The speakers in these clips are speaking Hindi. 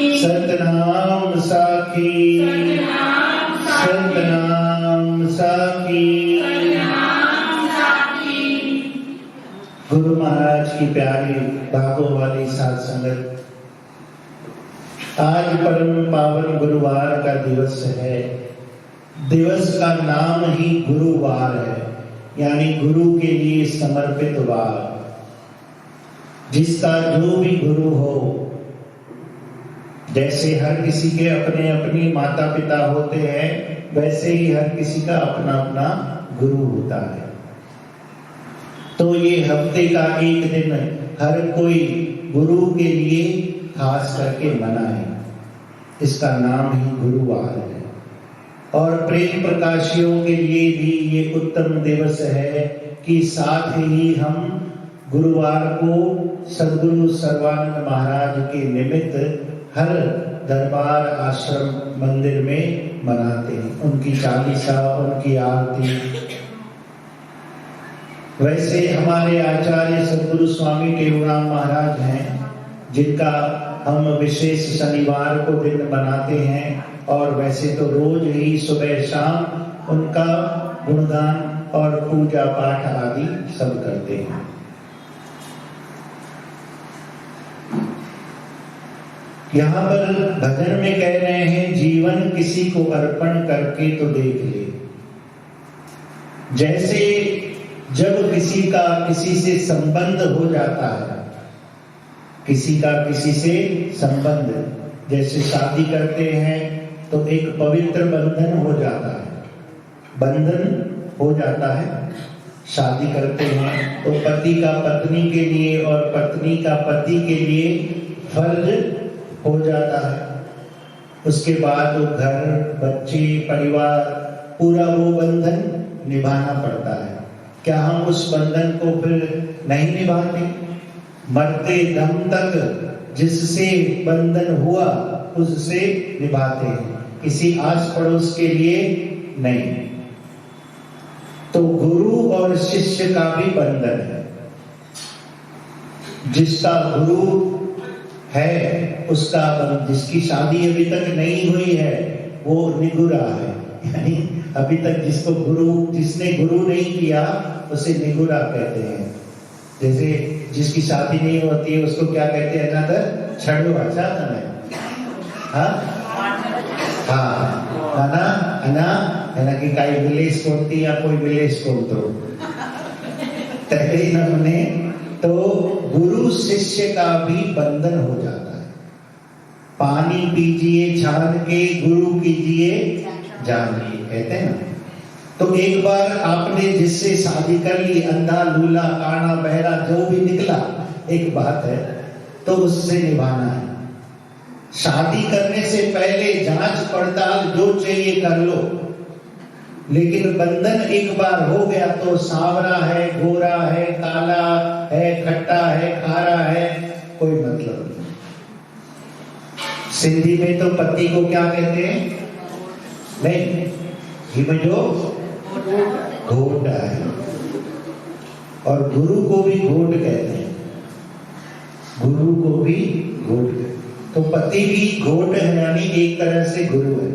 सतनाम साखी, सतनाम साखी। गुरु महाराज की प्यारी भागों वाली साध संगत, आज परम पावन गुरुवार का दिवस है। दिवस का नाम ही गुरुवार है, यानी गुरु के लिए समर्पित वार। जिसका जो भी गुरु हो, जैसे हर किसी के अपने अपनी माता पिता होते हैं, वैसे ही हर किसी का अपना अपना गुरु होता है। तो ये हफ्ते का एक दिन हर कोई गुरु के लिए खास करके मनाए, इसका नाम ही गुरुवार है। और प्रेम प्रकाशियों के लिए भी ये उत्तम दिवस है कि साथ ही हम गुरुवार को सद्गुरु सर्वानंद महाराज के निमित्त हर दरबार आश्रम मंदिर में मनाते हैं, उनकी चालीसा, उनकी आरती। वैसे हमारे आचार्य सद्गुरु स्वामी टेऊराम महाराज हैं, जिनका हम विशेष शनिवार को दिन मनाते हैं, और वैसे तो रोज ही सुबह शाम उनका गुणगान और पूजा पाठ आदि सब करते हैं। यहाँ पर भजन में कह रहे हैं, जीवन किसी को अर्पण करके तो देख ले। जैसे जब किसी का किसी से संबंध हो जाता है, किसी का किसी से संबंध, जैसे शादी करते हैं तो एक पवित्र बंधन हो जाता है, बंधन हो जाता है। शादी करते हैं तो पति का पत्नी के लिए और पत्नी का पति के लिए फर्ज हो जाता है। उसके बाद वो घर, बच्चे, परिवार, पूरा वो बंधन निभाना पड़ता है। क्या हम उस बंधन को फिर नहीं निभाते? मरते दम तक जिससे बंधन हुआ उससे निभाते हैं, किसी आस पड़ोस के लिए नहीं। तो गुरु और शिष्य का भी बंधन है। जिसका गुरु है उसका, जिसकी शादी अभी तक नहीं हुई है वो निगुरा है, यानी अभी तक जिसने गुरु नहीं किया उसे निगुरा कहते हैं। जैसे जिसकी शादी नहीं होती है उसको क्या कहते हैं? अनादर छड़ो। अच्छा है अना कि काई विलेश कोणती या कोई विलेश कोणतो तहरी नमने। तो गुरु शिष्य का भी बंधन हो जाता है। पानी पीजिए छान के, गुरु कीजिए जान के, कहते हैं ना। तो एक बार आपने जिससे शादी कर ली, अंधा, लूला, काना, बहरा जो भी निकला, एक बात है, तो उससे निभाना है। शादी करने से पहले जांच पड़ताल जो चाहिए कर लो, लेकिन बंधन एक बार हो गया तो सांवरा है, गोरा है, काला है, खट्टा है, खारा है, कोई मतलब नहीं। सिंधी में तो पति को क्या कहते हैं? नहीं, हिमजो घोट है, और गुरु को भी घोट कहते हैं। गुरु को भी घोट कहते हैं। तो पति भी घोट है, यानी एक तरह से गुरु है।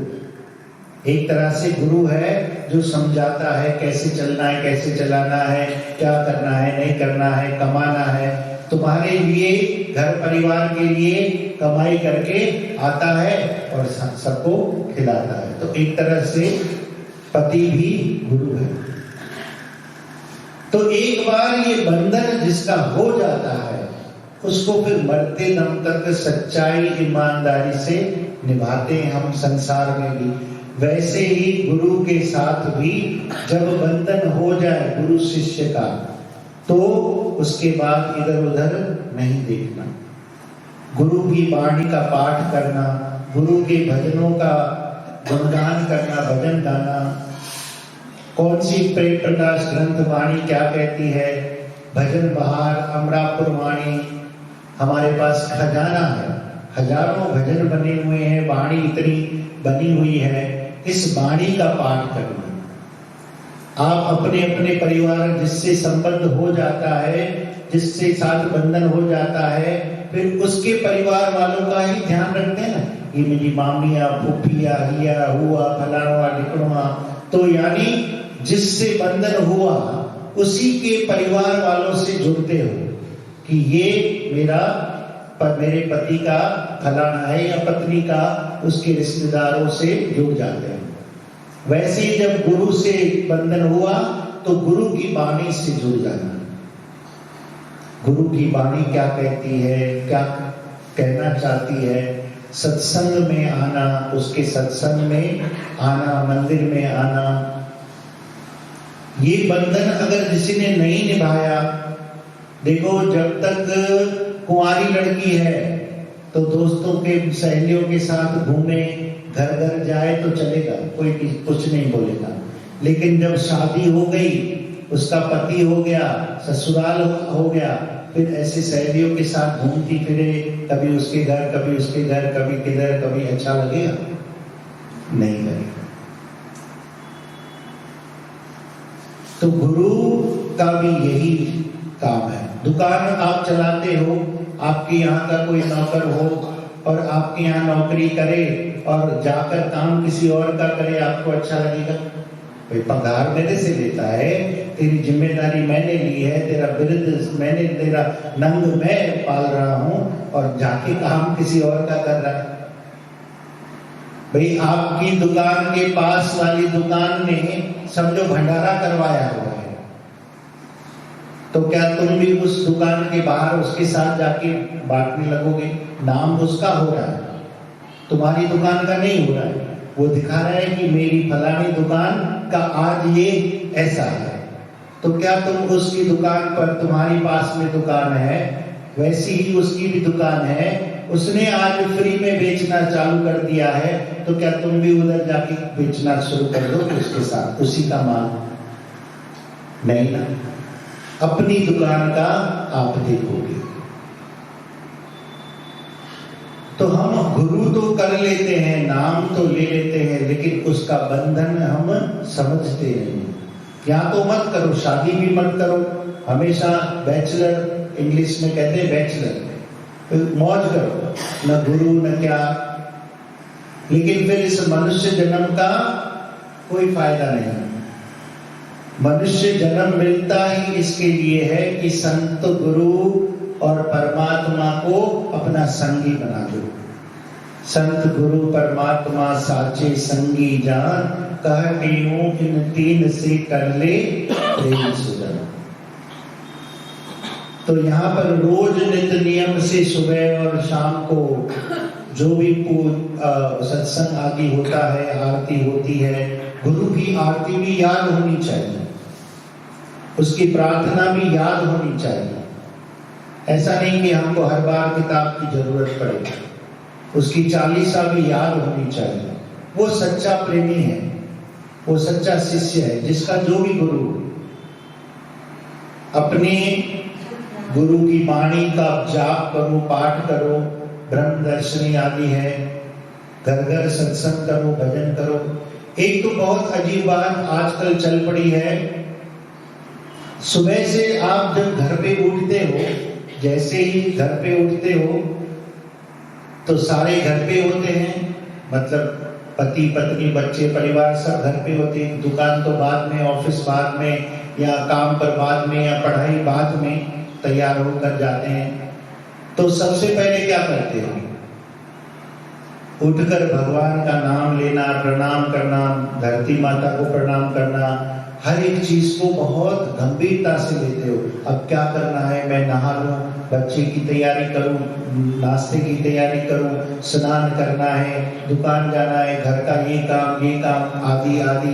एक तरह से गुरु है जो समझाता है कैसे चलना है, कैसे चलाना है, क्या करना है, नहीं करना है, कमाना है। तुम्हारे लिए, घर परिवार के लिए कमाई करके आता है और सबको खिलाता है। तो एक तरह से पति भी गुरु है। तो एक बार ये बंधन जिसका हो जाता है, उसको फिर मरते दम तक सच्चाई, ईमानदारी से निभाते हैं हम संसार में भी। वैसे ही गुरु के साथ भी जब बंधन हो जाए गुरु शिष्य का, तो उसके बाद इधर उधर नहीं देखना। गुरु की वाणी का पाठ करना, गुरु के भजनों का गुणगान करना, भजन गाना। कौन सी प्रेम प्रकाश ग्रंथ वाणी क्या कहती है? भजन बहार, अमरापुर वाणी, हमारे पास खजाना है। हजारों भजन बने हुए हैं, वाणी इतनी बनी हुई है। इस वाणी का पाठ करना, आप अपने अपने परिवार जिससे संबंध हो जाता है, जिससे साथ बंधन हो जाता है, फिर उसके परिवार वालों का ही ध्यान रखते हैं ना। ये मेरी मामिया, फूफिया, हिया, हुआ, फलाना, ढिकड़ुआ। तो यानी जिससे बंधन हुआ उसी के परिवार वालों से जुड़ते हो कि ये मेरे पति का फलाना है या पत्नी का, उसके रिश्तेदारों से जुड़ जाते हैं। वैसे ही जब गुरु से बंधन हुआ तो गुरु की वाणी से जुड़ जाना। गुरु की वाणी क्या कहती है, क्या कहना चाहती है, सत्संग में आना, उसके सत्संग में आना, मंदिर में आना। ये बंधन अगर किसी ने नहीं निभाया, देखो जब तक कुंवारी लड़की है तो दोस्तों के, सहेलियों के साथ घूमे, घर घर जाए तो चलेगा, कोई कुछ नहीं बोलेगा। लेकिन जब शादी हो गई, उसका पति हो गया, ससुराल हो गया, फिर ऐसे सहेलियों के साथ घूमती फिरे, कभी उसके घर, कभी उसके घर, कभी किधर, कभी अच्छा लगेगा? नहीं लगेगा। तो गुरु का भी यही काम है। दुकान आप चलाते हो, आपके यहाँ का कोई नौकर हो और आपके यहाँ नौकरी करे और जाकर काम किसी और का करे, आपको अच्छा लगेगा? भाई पगार मेरे से लेता है, तेरी जिम्मेदारी मैंने ली है, तेरा बिरुद मैंने, तेरा नंग मैं पाल रहा हूं और जाके काम किसी और का कर रहा है। भाई आपकी दुकान के पास वाली दुकान में समझो भंडारा करवाया हुआ है, तो क्या तुम भी उस दुकान के बाहर उसके साथ जाके बांटने लगोगे? नाम उसका हो रहा है, तुम्हारी दुकान का नहीं हो रहा है। वो दिखा रहा है कि मेरी फलानी दुकान का आज ये ऐसा है। तो क्या तुम उसकी दुकान पर, तुम्हारी पास में दुकान है, वैसी ही उसकी भी दुकान है, उसने आज फ्री में बेचना चालू कर दिया है, तो क्या तुम भी उधर जाके बेचना शुरू कर दो उसके साथ, उसी का माल? नहीं ना। अपनी दुकान का आप देखोगे। तो हम गुरु तो कर लेते हैं, नाम तो ले लेते हैं, लेकिन उसका बंधन हम समझते नहीं। या तो मत करो, शादी भी मत करो, हमेशा बैचलर, इंग्लिश में कहते हैं बैचलर, मौज करो, न गुरु न क्या। लेकिन फिर इस मनुष्य जन्म का कोई फायदा नहीं। मनुष्य जन्म मिलता ही इसके लिए है कि संत, गुरु और परमात्मा को अपना संगी बना दो। संत, गुरु, परमात्मा साचे संगी जान, कह यूं इन तीन से कर ले प्रेम सुजन। तो यहाँ पर रोज नित्य नियम से सुबह और शाम को जो भी सत्संग आदि होता है, आरती होती है, गुरु की आरती भी याद होनी चाहिए, उसकी प्रार्थना भी याद होनी चाहिए। ऐसा नहीं कि हमको हर बार किताब की जरूरत पड़े, उसकी चालीसा भी याद होनी चाहिए। वो सच्चा प्रेमी है, वो सच्चा शिष्य है, जिसका जो भी गुरु, अपने गुरु की वाणी का जाप करो, पाठ करो, ब्रह्म दर्शनी आदि है, घर घर सत्संग करो, भजन करो। एक तो बहुत अजीब बात आजकल चल पड़ी है, सुबह से आप जब घर पे उठते हो, जैसे ही घर पे उठते हो तो सारे घर पे होते हैं, मतलब पति पत्नी बच्चे परिवार सब घर पे होते हैं। दुकान तो बाद में, ऑफिस बाद में, या काम पर बाद में, या पढ़ाई बाद में तैयार होकर जाते हैं। तो सबसे पहले क्या करते हो? उठकर भगवान का नाम लेना, प्रणाम करना, धरती माता को प्रणाम करना, हर एक चीज को बहुत गंभीरता से लेते हो। अब क्या करना है? मैं नहा लूं, बच्चे की तैयारी करूं, नाश्ते की तैयारी करूं, स्नान करना है, दुकान जाना है, घर का ये काम आदि आदि।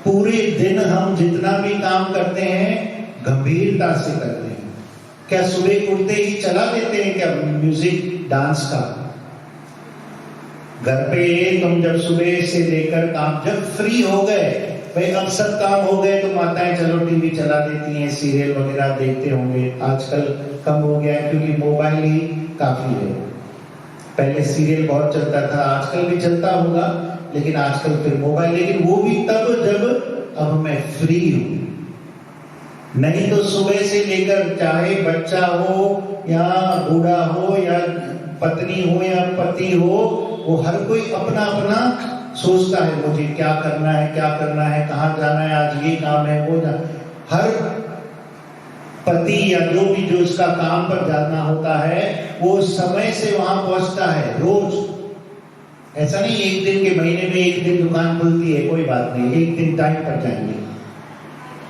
पूरे दिन हम जितना भी काम करते हैं गंभीरता से करते हैं। क्या सुबह उठते ही चला देते हैं क्या म्यूजिक डांस का? घर पे तुम जब सुबह से लेकर काम, जब फ्री हो गए, भाई अब सब काम हो गए, तो माताएं चलो टीवी चला देती हैं, सीरियल वगैरह देखते होंगे। आजकल कम हो गया है क्योंकि मोबाइल ही काफी है। पहले सीरियल बहुत चलता था, आजकल भी चलता होगा, लेकिन आजकल फिर मोबाइल। लेकिन वो भी तब जब अब मैं फ्री हूं। नहीं तो सुबह से लेकर चाहे बच्चा हो या बूढ़ा हो या पत्नी हो या पति हो, वो हर कोई अपना अपना सोचता है, मुझे क्या करना है, कहाँ जाना है, आज ये काम है, वो ना। हर पति या जो उसका काम पर जाना होता है, वो समय से वहां पहुंचता है रोज। ऐसा नहीं एक दिन के महीने में एक दिन दुकान खुलती है, कोई बात नहीं, एक दिन टाइम पर जाएंगे।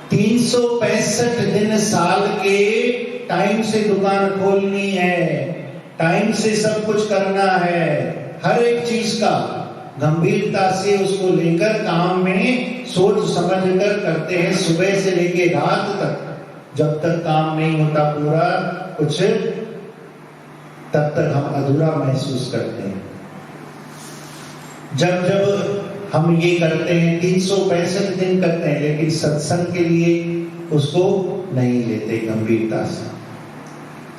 365 दिन साल के टाइम से दुकान खोलनी है, टाइम से सब कुछ करना है, हर एक चीज का गंभीरता से उसको लेकर काम में सोच समझ कर करते हैं, सुबह से लेके रात तक। जब तक काम नहीं होता पूरा कुछ, तब तक हम अधूरा महसूस करते हैं। जब जब हम ये करते हैं, 365 दिन करते हैं, लेकिन सत्संग के लिए उसको नहीं लेते गंभीरता से।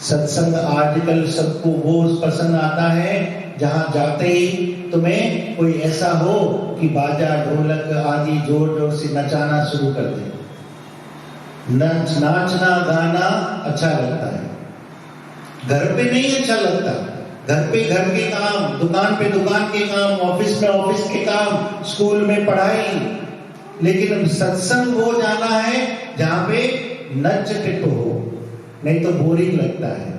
सत्संग आजकल सबको वो पसंद आता है जहां जाते ही तुम्हें कोई ऐसा हो कि बाजा ढोलक आदि जोर जोर से नचाना शुरू कर दे। नाचना गाना अच्छा लगता है, घर पे नहीं अच्छा लगता। घर पे घर के काम, दुकान पे दुकान के काम, ऑफिस में ऑफिस के काम, स्कूल में पढ़ाई। लेकिन सत्संग वो जाना है जहां पे नच टिप हो, नहीं तो बोरिंग लगता है।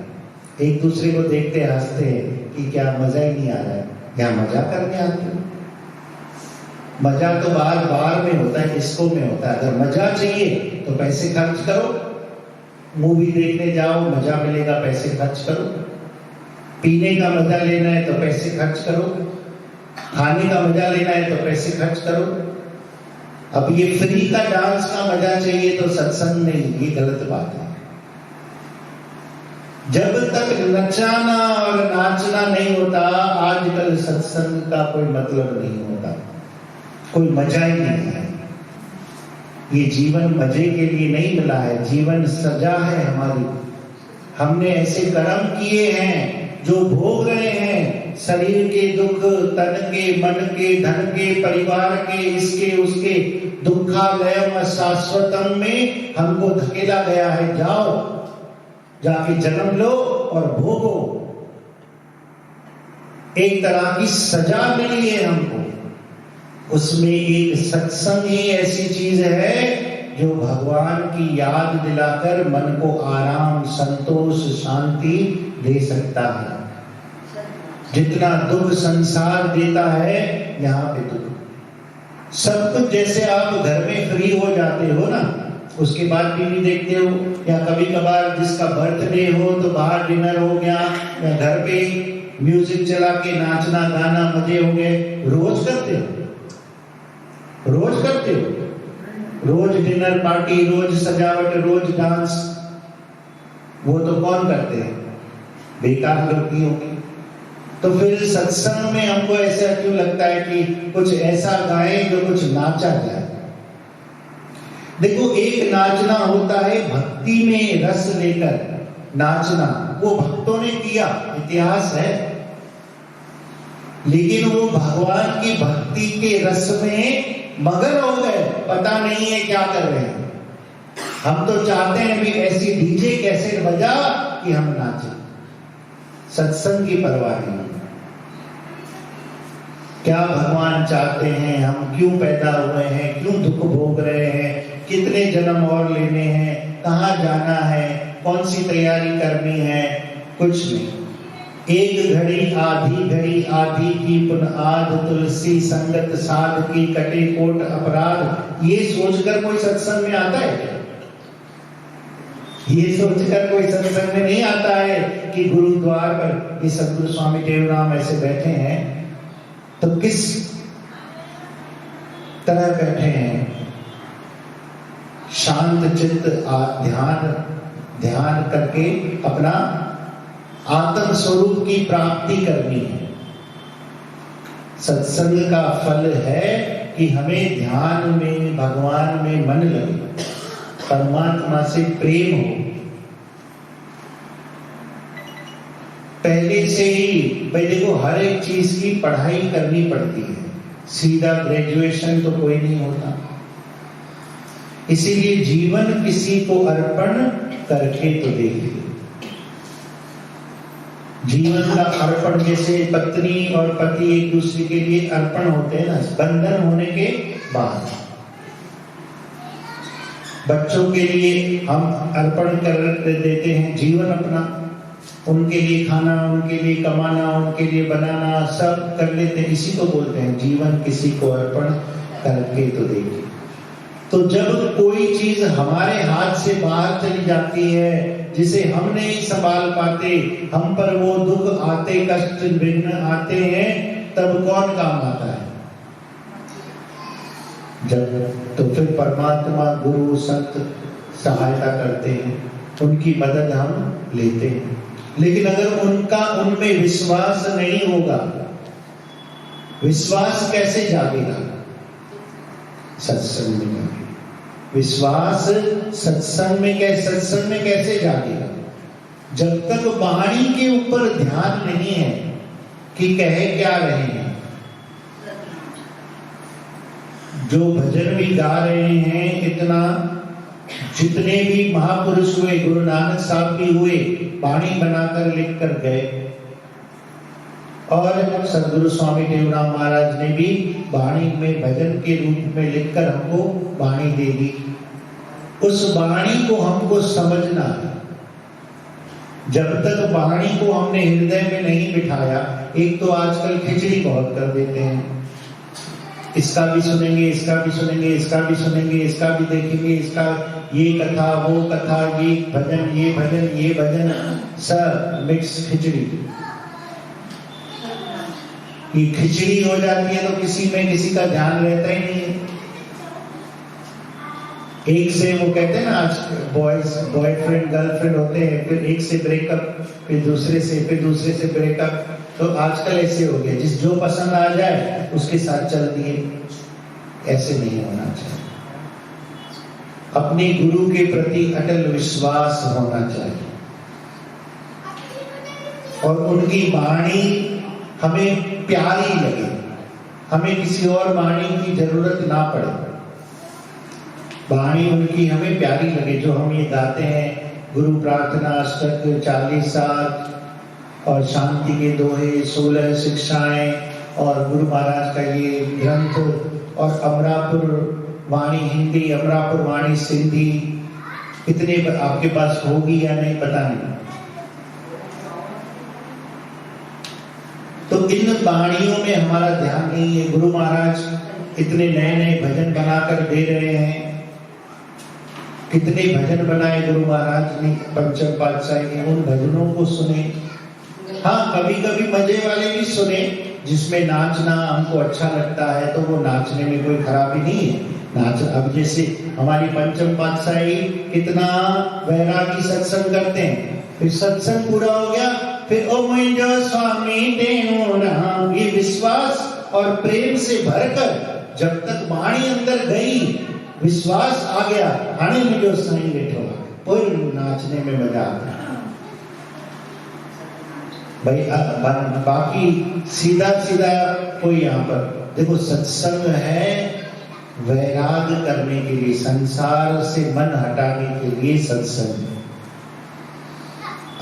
एक दूसरे को देखते हंसते हैं कि क्या मजा ही नहीं आ रहा है, क्या मजा करने आते हो। मजा तो बार बार में होता है, डिस्को में होता है। अगर मजा चाहिए तो पैसे खर्च करो, मूवी देखने जाओ, मजा मिलेगा, पैसे खर्च करो। पीने का मजा लेना है तो पैसे खर्च करो, खाने का मजा लेना है तो पैसे खर्च करो। अब ये फ्री का डांस का मजा चाहिए तो सत्संग नहीं, ये गलत बात है। जब तक नचाना और नाचना नहीं होता, आजकल सत्संग का कोई मतलब नहीं होता, कोई मजा ही नहीं है। ये जीवन मजे के लिए नहीं मिला है, जीवन सजा है हमारी। हमने ऐसे कर्म किए हैं जो भोग रहे हैं, शरीर के दुख, तन के, मन के, धन के, परिवार के, इसके उसके दुखालयम शाश्वतम में हमको धकेला गया है। जाओ जाके जन्म लो और भोगो। एक तरह की सजा मिली है हमको। उसमें एक सत्संग ही ऐसी चीज है जो भगवान की याद दिलाकर मन को आराम, संतोष, शांति दे सकता है। जितना दुख संसार देता है, यहाँ पे दुख सब कुछ। जैसे आप घर में फ्री हो जाते हो ना, उसके बाद टीवी देखते हो, या कभी कभार जिसका बर्थडे हो तो बाहर डिनर हो गया, या घर पे म्यूजिक चला के नाचना गाना मजे हो गए। रोज करते हो, रोज करते हो, रोज डिनर पार्टी, रोज सजावट, रोज डांस। वो तो कौन करते हैं? बेकार लोग की होंगे। तो फिर सत्संग में हमको ऐसा क्यों लगता है कि कुछ ऐसा गाए जो कुछ नाचा जाए? देखो, एक नाचना होता है भक्ति में रस लेकर नाचना, वो भक्तों ने किया, इतिहास है। लेकिन वो भगवान की भक्ति के रस में मगन हो गए, पता नहीं है क्या कर रहे हैं। हम तो चाहते हैं भी ऐसी डीजे कैसे बजा कि हम नाचें, सत्संग की परवाह नहीं। क्या भगवान चाहते हैं, हम क्यों पैदा हुए हैं, क्यों दुख भोग रहे हैं, कितने जन्म और लेने हैं, कहाँ जाना है, कौन सी तैयारी करनी है, कुछ नहीं। एक घड़ी आधी की पुन आध, तुलसी संगत साध की कटे कोट अपराध। ये सोचकर कोई सत्संग में आता है क्या? ये सोचकर कोई सत्संग में नहीं आता है कि गुरुद्वार पर ये सदगुरु स्वामी देवराम ऐसे बैठे हैं, तो किस तरह बैठे हैं? शांत चित्त ध्यान करके अपना आत्म स्वरूप की प्राप्ति करनी है। सत्संग का फल है कि हमें ध्यान में, भगवान में मन लगे, परमात्मा से प्रेम हो। पहले से ही भाई देखो, हर एक चीज की पढ़ाई करनी पड़ती है, सीधा ग्रेजुएशन तो कोई नहीं होता। इसीलिए जीवन किसी को अर्पण करके तो देखिए। जीवन का अर्पण, जैसे पत्नी और पति एक दूसरे के लिए अर्पण होते हैं ना, बंधन होने के बाद। बच्चों के लिए हम अर्पण कर देते हैं जीवन अपना, उनके लिए खाना, उनके लिए कमाना, उनके लिए बनाना, सब कर लेते हैं। इसी को बोलते हैं जीवन किसी को अर्पण करके तो देखिए। तो जब कोई चीज हमारे हाथ से बाहर चली जाती है, जिसे हम नहीं संभाल पाते, हम पर वो दुख आते, कष्ट विघ्न आते हैं, तब कौन काम आता है? जब तो फिर परमात्मा, गुरु, संत सहायता करते हैं, उनकी मदद हम लेते हैं। लेकिन अगर उनमें विश्वास नहीं होगा, विश्वास कैसे जागेगा? सत्संग में जागेगा। विश्वास सत्संग में कैसे जागेगा? जब तक वाणी के ऊपर ध्यान नहीं है कि कहे क्या रहे हैं। जो भजन भी गा रहे हैं, इतना जितने भी महापुरुष हुए, गुरु नानक साहब भी हुए, वाणी बनाकर लिख कर गए, और सदगुरु स्वामी देवराम महाराज ने भी वाणी में भजन के रूप में लिखकर हमको वाणी दे दी। उस वाणी को हमको समझना है। जब तक वाणी को हमने हृदय में नहीं बिठाया, एक तो आजकल खिचड़ी बहुत कर देते हैं, इसका भी सुनेंगे, इसका भी सुनेंगे, इसका भी सुनेंगे, इसका भी देखेंगे, इसका ये कथा, वो कथा, ये भजन, ये भजन, ये भजन, सब मिक्स खिचड़ी। ये खिचड़ी हो जाती है तो किसी में किसी का ध्यान रहता ही नहीं है। एक से वो कहते हैं ना, आज बॉयफ्रेंड गर्लफ्रेंड होते हैं, फिर एक से ब्रेकअप, फिर दूसरे से ब्रेकअप। तो आजकल ऐसे हो गया, जो पसंद आ जाए उसके साथ चल दिए। ऐसे नहीं होना चाहिए। अपने गुरु के प्रति अटल विश्वास होना चाहिए, और उनकी वाणी हमें प्यारी लगे, हमें किसी और वाणी की जरूरत ना पड़े। वाणी उनकी हमें प्यारी लगे, जो हम ये गाते हैं, गुरु प्रार्थना अष्टक, 40 और शांति के दोहे, 16 शिक्षाएं, और गुरु महाराज का ये ग्रंथ, और अमरापुर वाणी हिंदी, अमरापुर वाणी सिंधी, इतने आपके पास होगी या नहीं पता नहीं। तो इन वाणियों में हमारा ध्यान नहीं है। गुरु महाराज इतने नए नए भजन बनाकर दे रहे हैं। कितने भजन बनाए गुरु महाराज ने, पंचम पातशाही ने, उन भजनों को सुने। हाँ, कभी कभी मजे वाले भी सुने, जिसमें नाचना हमको अच्छा लगता है, तो वो नाचने में कोई खराबी नहीं है। नाच, अब जैसे हमारी पंचम पातशाही कितना वैरागी सत्संग करते हैं, फिर सत्संग पूरा हो गया, फिर ओ मुझो स्वामी देव राम, ये विश्वास और प्रेम से भरकर जब तक वाणी अंदर गई, विश्वास आ गया, हाणे मुझो साईं बैठो, कोई नाचने में मजा आता है भाई। बाकी सीधा सीधा कोई यहाँ पर देखो, सत्संग है वैराग करने के लिए, संसार से मन हटाने के लिए सत्संग।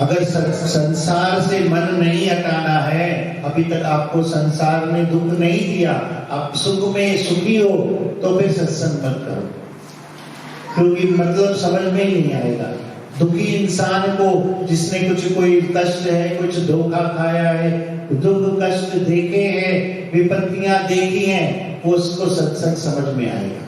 अगर संसार से मन नहीं हटाना है, अभी तक आपको संसार ने दुख नहीं दिया, आप सुख में सुखी हो, तो फिर सत्संग मत करो, क्योंकि मतलब समझ में ही नहीं आएगा। दुखी इंसान को, जिसने कोई कष्ट है, कुछ धोखा खाया है, दुख कष्ट देखे हैं, विपत्तियां देखी हैं, उसको सत्संग समझ में आएगा।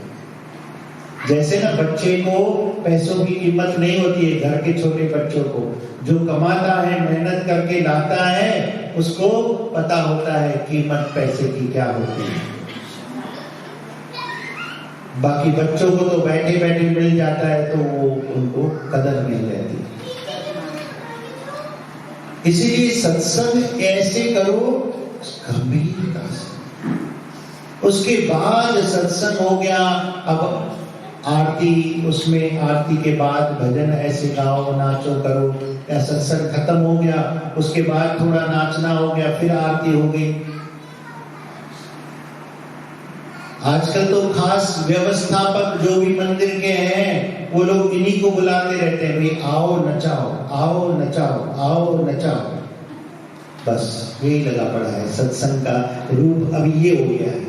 जैसे ना बच्चे को पैसों की कीमत नहीं होती है, घर के छोटे बच्चों को, जो कमाता है, मेहनत करके लाता है, उसको पता होता है कीमत पैसे की क्या होती है। बाकी बच्चों को तो बैठे बैठे मिल जाता है, तो वो उनको कदर नहीं रहती। इसीलिए सत्संग ऐसे करो गंभीरता से। उसके बाद सत्संग हो गया, अब आरती, उसमें आरती के बाद भजन ऐसे गाओ, नाचो, करो, या सत्संग खत्म हो गया, उसके बाद थोड़ा नाचना हो गया, फिर आरती हो गई। आजकल तो खास व्यवस्थापक जो भी मंदिर के हैं वो लोग इन्हीं को बुलाते रहते हैं, भाई आओ नचाओ, आओ नचाओ, आओ नचाओ। बस यही लगा पड़ा है। सत्संग का रूप अब ये हो गया है।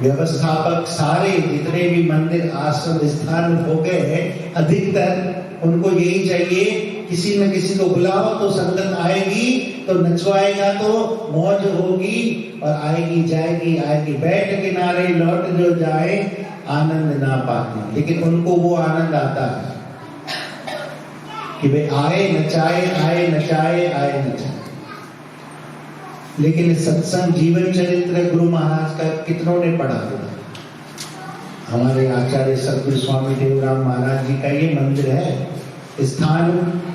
व्यवस्थापक सारे जितने भी मंदिर आश्रम स्थान हो गए हैं, अधिकतर उनको यही चाहिए, किसी न किसी को बुलाओ तो संगत आएगी, तो नचवाएगा तो मौज होगी, और आएगी जाएगी, आएगी बैठ किनारे लौट जो जाए आनंद ना पाते। लेकिन उनको वो आनंद आता है कि भाई आए नचाए, आए नचाए, आए नचाए। लेकिन सत्संग जीवन चरित्र गुरु महाराज का कितनों ने पढ़ा हुआ? हमारे आचार्य सतगुरु स्वामी देवराम महाराज जी का ये मंदिर है, स्थान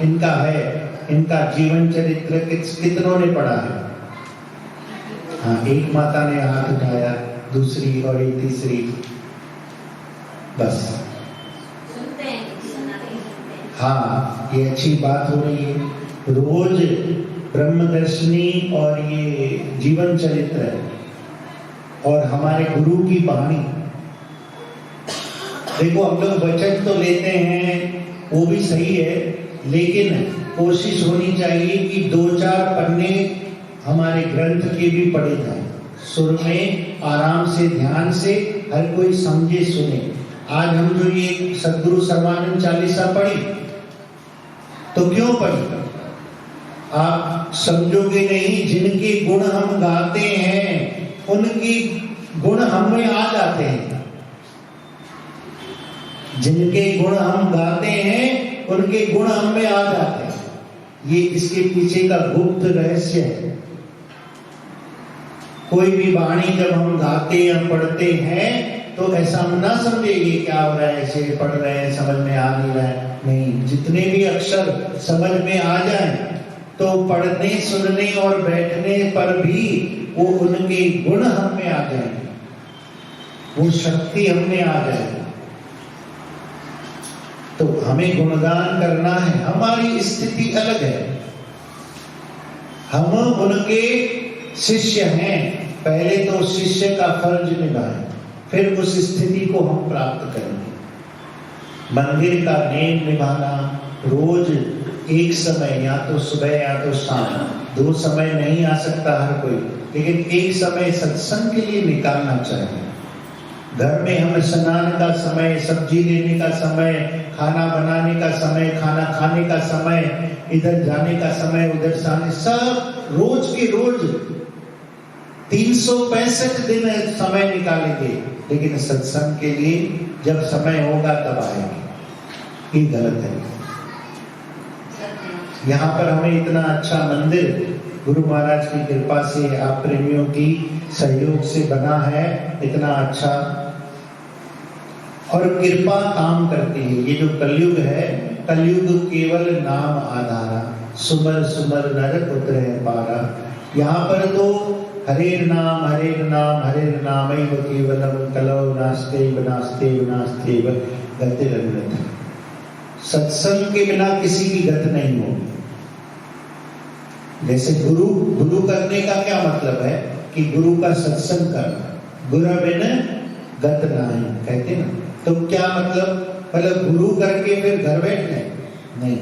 इनका है, इनका जीवन चरित्र कितनों ने पढ़ा है? हाँ, एक माता ने हाथ उठाया, दूसरी और एक तीसरी, बस। हाँ, ये अच्छी बात हो रही है। रोज ब्रह्मदर्शिनी और ये जीवन चरित्र और हमारे गुरु की वाणी। देखो हम लोग वचन तो लेते हैं, वो भी सही है, लेकिन कोशिश होनी चाहिए कि 2-4 पन्ने हमारे ग्रंथ के भी पढ़े जाए, सुर में आराम से ध्यान से, हर कोई समझे सुने। आज हम जो ये सद्गुरु सर्वानंद चालीसा पढ़ी, तो क्यों पढ़ी? आप समझोगे नहीं, जिनके गुण हम गाते हैं उनकी गुण हम में आ जाते हैं। जिनके गुण हम गाते हैं उनके गुण हम में आ जाते हैं। ये इसके पीछे का गुप्त रहस्य है। कोई भी वाणी जब हम गाते या पढ़ते हैं तो ऐसा हम ना समझे ये क्या हो रहा है, ऐसे पढ़ रहे हैं, समझ में आ नहीं रहा है। नहीं, जितने भी अक्षर समझ में आ जाए तो पढ़ने सुनने और बैठने पर भी वो उनके गुण हम में आ जाएंगे, वो शक्ति हम में आ जाएगी। तो हमें गुणगान करना है। हमारी स्थिति अलग है, हम उनके शिष्य हैं। पहले तो शिष्य का फर्ज निभाएं, फिर उस स्थिति को हम प्राप्त करेंगे। मंदिर का नेम निभाना, रोज एक समय, या तो सुबह या तो शाम, 2 समय नहीं आ सकता हर कोई, लेकिन एक समय सत्संग के लिए निकालना चाहिए। घर में हम स्नान का समय, सब्जी लेने का समय, खाना बनाने का समय, खाना खाने का समय, इधर जाने का समय, उधर जाने, सब रोज के रोज 365 दिन समय निकालेंगे, लेकिन सत्संग के लिए जब समय होगा तब आएंगे। ये गलत है। यहाँ पर हमें इतना अच्छा मंदिर गुरु महाराज की कृपा से, आप प्रेमियों की सहयोग से बना है, इतना अच्छा, और कृपा काम करती है। ये जो कलयुग है, कलयुग केवल नाम आधारा, सुमर सुमर नर उतरे पारा। यहाँ पर तो हरेर नाम हरेर नाम हरेर नाम ही केवलम कलौ नास्ते नास्ते नास्ते गतिरन्नत। सत्संग के बिना किसी की गत नहीं होगी। जैसे गुरु करने का क्या मतलब है कि गुरु का सत्संग करना, गुरु बिन गत नहीं कहते ना। तो क्या मतलब गुरु करके फिर घर बैठने नहीं,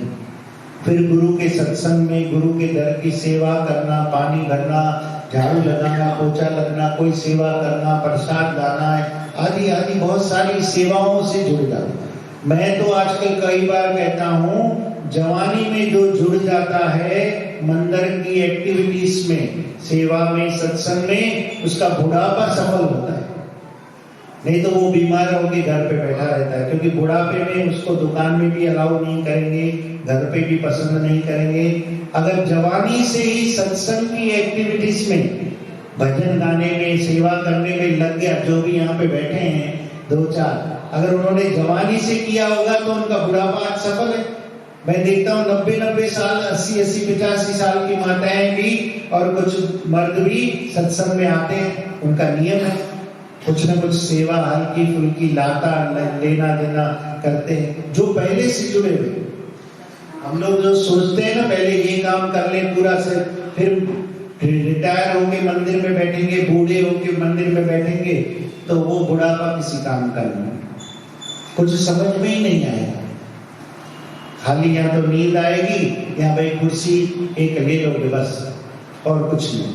फिर गुरु के सत्संग में, गुरु के दर की सेवा करना, पानी भरना, झाड़ू लगाना, पोछा लगना, कोई सेवा करना, प्रसाद लाना, आदि आदि बहुत सारी सेवाओं से जुड़ जाना। मैं तो आजकल कई बार कहता हूँ, जवानी में जो जुड़ जाता है मंदिर की एक्टिविटीज में, सेवा में, सत्संग में, उसका बुढ़ापा सफल होता है। नहीं तो वो बीमार होकर घर पे बैठा रहता है, क्योंकि बुढ़ापे में उसको दुकान में भी अलाउ नहीं करेंगे, घर पे भी पसंद नहीं करेंगे। अगर जवानी से ही सत्संग की एक्टिविटीज में, भजन गाने में, सेवा करने में लग गया, जो भी यहाँ पे बैठे हैं 2-4, अगर उन्होंने जवानी से किया होगा तो उनका बुढ़ापा आज सफल है। मैं देखता हूँ 90-90 साल, 80-80, 85 साल की माताएं भी और कुछ मर्द भी सत्संग में आते हैं। उनका नियम है, कुछ न कुछ सेवा हल्की फुल्की लाता लेना देना करते हैं, जो पहले से जुड़े हुए। हम लोग जो सोचते हैं ना, पहले ये काम कर ले पूरा से, फिर रिटायर होके मंदिर में बैठेंगे, बूढ़े होके मंदिर में बैठेंगे, तो वो बुढ़ापा किसी काम का नहीं, कुछ समझ में ही नहीं आएगा। खाली या तो नींद आएगी या भाई कुर्सी एक ले लो बस, और कुछ नहीं।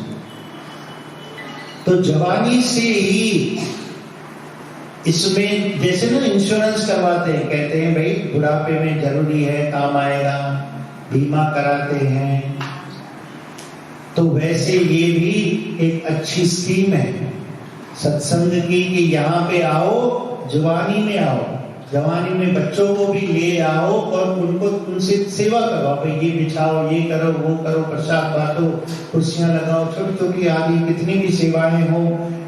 तो जवानी से ही इसमें जैसे ना इंश्योरेंस करवाते हैं, कहते हैं भाई बुढ़ापे में जरूरी है, काम आएगा, बीमा कराते हैं, तो वैसे ये भी एक अच्छी स्कीम है सत्संग की कि यहाँ पे आओ, जवानी में आओ, जवानी में बच्चों को भी ले आओ और उनको उनसे सेवा करो, भाई ये बिछाओ, ये करो, वो करो, प्रसाद बांटो, कुर्सियां लगाओ, छोटी छोटी आदि कितनी भी सेवाएं हो,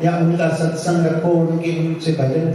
या उनका सत्संग रखो, उनके उनसे भजन